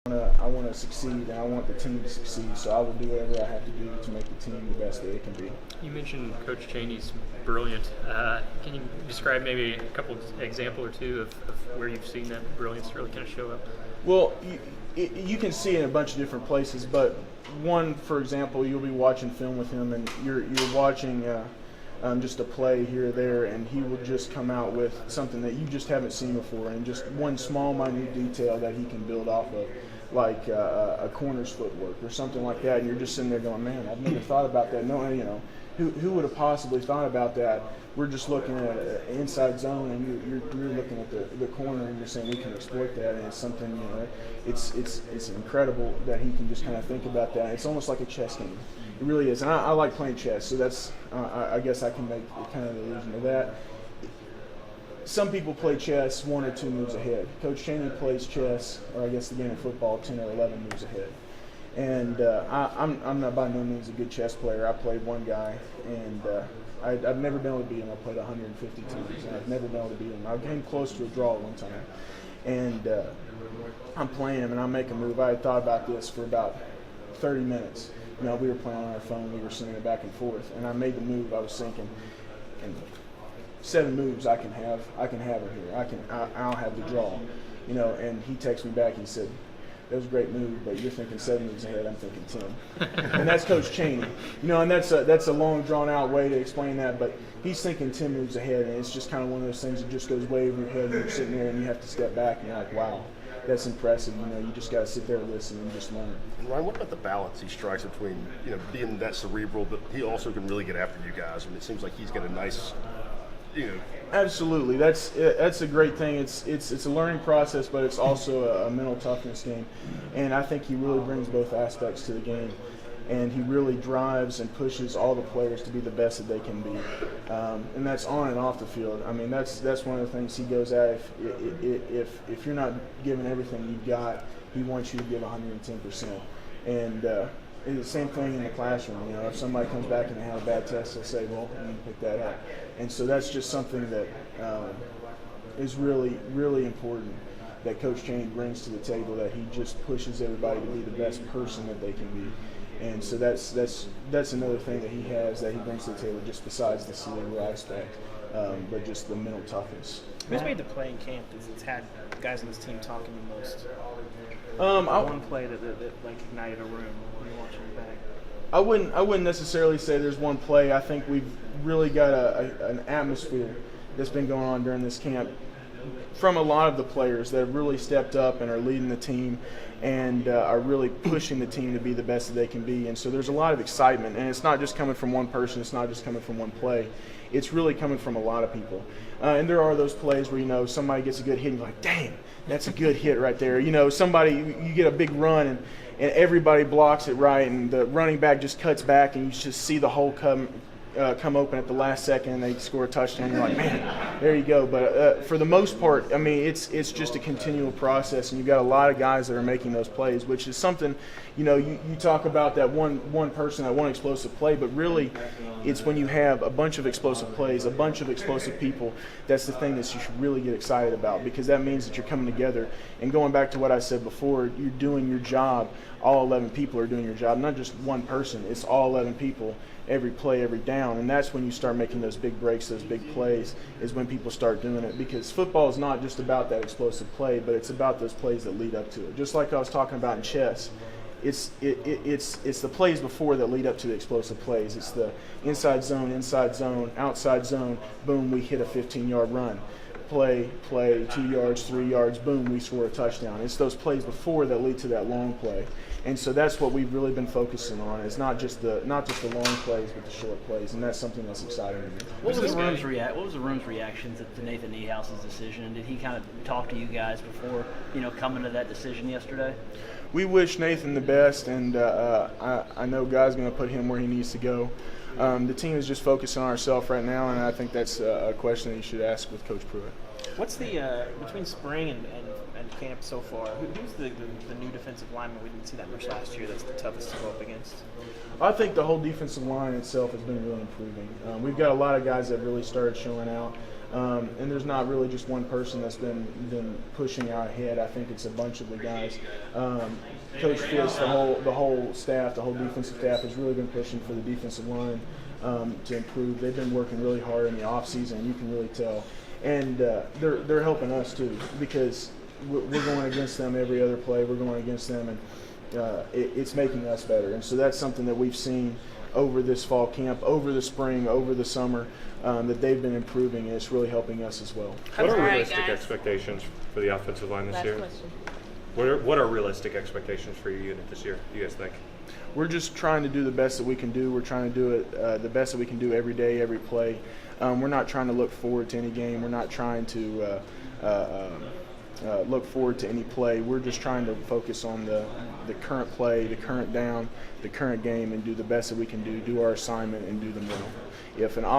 I want to succeed, and I want the team to succeed. So I will do whatever I have to do to make the team the best that it can be. You mentioned Coach Chaney's brilliant. Can you describe maybe a couple example or two of where you've seen that brilliance really kind of show up? Well, you can see it in a bunch of different places, but one, for example, you'll be watching film with him, and you're watching just a play here or there, and he will just come out with something that you just haven't seen before, and just one small, minute detail that he can build off of, like a corner's footwork or something like that, and you're just sitting there going, man, I've never thought about that. No, who would have possibly thought about that? We're just looking at an inside zone, and you're looking at the corner, and you're saying we can exploit that, and it's something, it's incredible that he can just kind of think about that. It's almost like a chess game. It really is, and I like playing chess, so that's I guess I can make kind of the illusion of that. Some people play chess 1 or 2 moves ahead. Coach Chaney plays chess, or I guess the game of football, 10 or 11 moves ahead. And I'm not by no means a good chess player. I played one guy, and I've never been able to beat him. I played 150 times, and I've never been able to beat him. I came close to a draw one time, and I'm playing him, and I make a move. I had thought about this for about 30 minutes. We were playing on our phone. We were sending it back and forth, and I made the move. I was thinking, and 7 moves I can have her here. I'll have the draw, And he texted me back. He said, "That was a great move, but you're thinking 7 moves ahead. I'm thinking 10." And that's Coach Chaney, And that's a long, drawn out way to explain that. But he's thinking 10 moves ahead, and it's just kind of one of those things that just goes way over your head. And you're sitting there, and you have to step back, and you're like, "Wow, that's impressive." You just got to sit there and listen and just learn. And Ryan, what about the balance he strikes between being that cerebral, but he also can really get after you guys? And it seems like he's got a nice. Absolutely, that's a great thing. It's a learning process, but it's also a mental toughness game, and I think he really brings both aspects to the game, and he really drives and pushes all the players to be the best that they can be, and that's on and off the field. I mean, that's one of the things he goes at. If you're not giving everything you've got, he wants you to give 110%, and. It's the same thing in the classroom. If somebody comes back and they have a bad test, they'll say, "Well, you need to pick that up." And so that's just something that is really, really important that Coach Chaney brings to the table. That he just pushes everybody to be the best person that they can be. And so that's another thing that he has that he brings to the table, just besides the cerebral aspect, but just the mental toughness. Who's made the play in camp that's had guys on this team talking the most? One play that like ignited a room when you're watching it back. I wouldn't necessarily say there's one play. I think we've really got an atmosphere that's been going on during this camp from a lot of the players that have really stepped up and are leading the team and are really pushing the team to be the best that they can be. And so there's a lot of excitement, and it's not just coming from one person. It's not just coming from one play. It's really coming from a lot of people. And there are those plays where, somebody gets a good hit and you're like, dang, that's a good hit right there. You get a big run and everybody blocks it right, and the running back just cuts back, and you just see the hole come open at the last second, and they score a touchdown. You're like, man, there you go. But for the most part, I mean, it's just a continual process, and you've got a lot of guys that are making those plays, which is something, you talk about that one person, that one explosive play, but really it's when you have a bunch of explosive plays, a bunch of explosive people, that's the thing that you should really get excited about, because that means that you're coming together. And going back to what I said before, you're doing your job. All 11 people are doing your job, not just one person. It's all 11 people, every play, every down. And that's when you start making those big breaks, those big plays, is when people start doing it. Because football is not just about that explosive play, but it's about those plays that lead up to it. Just like I was talking about in chess, it's the plays before that lead up to the explosive plays. It's the inside zone, outside zone, boom, we hit a 15-yard run. Play, 2 yards, 3 yards, boom, we score a touchdown. It's those plays before that lead to that long play. And so that's what we've really been focusing on. It's not just the long plays, but the short plays, and that's something that's exciting to me. What was the room's reaction to Nathan Niehouse's decision? Did he kind of talk to you guys before coming to that decision yesterday? We wish Nathan the best, and I know God's going to put him where he needs to go. The team is just focusing on ourselves right now, and I think that's a question that you should ask with Coach Pruitt. What's the between spring and camp so far? Who's the new defensive lineman we didn't see that much last year? That's the toughest to go up against. I think the whole defensive line itself has been really improving. We've got a lot of guys that really started showing out. And there's not really just one person that's been pushing out ahead. I think it's a bunch of the guys. Coach Fisk, the whole staff, the whole defensive staff has really been pushing for the defensive line to improve. They've been working really hard in the offseason. You can really tell. And they're helping us too, because we're going against them every other play. We're going against them, and it's making us better. And so that's something that we've seen over this fall camp, over the spring, over the summer, that they've been improving, and it's really helping us as well. What are All right, realistic guys. expectations for the offensive line this Last year? question. What are realistic expectations for your unit this year, do you guys think? We're just trying to do the best that we can do. We're trying to do it the best that we can do every day, every play. We're not trying to look forward to any game. We're not trying to look forward to any play. We're just trying to focus on the current play, the current down, the current game, and do the best that we can do our assignment, and do them well. If an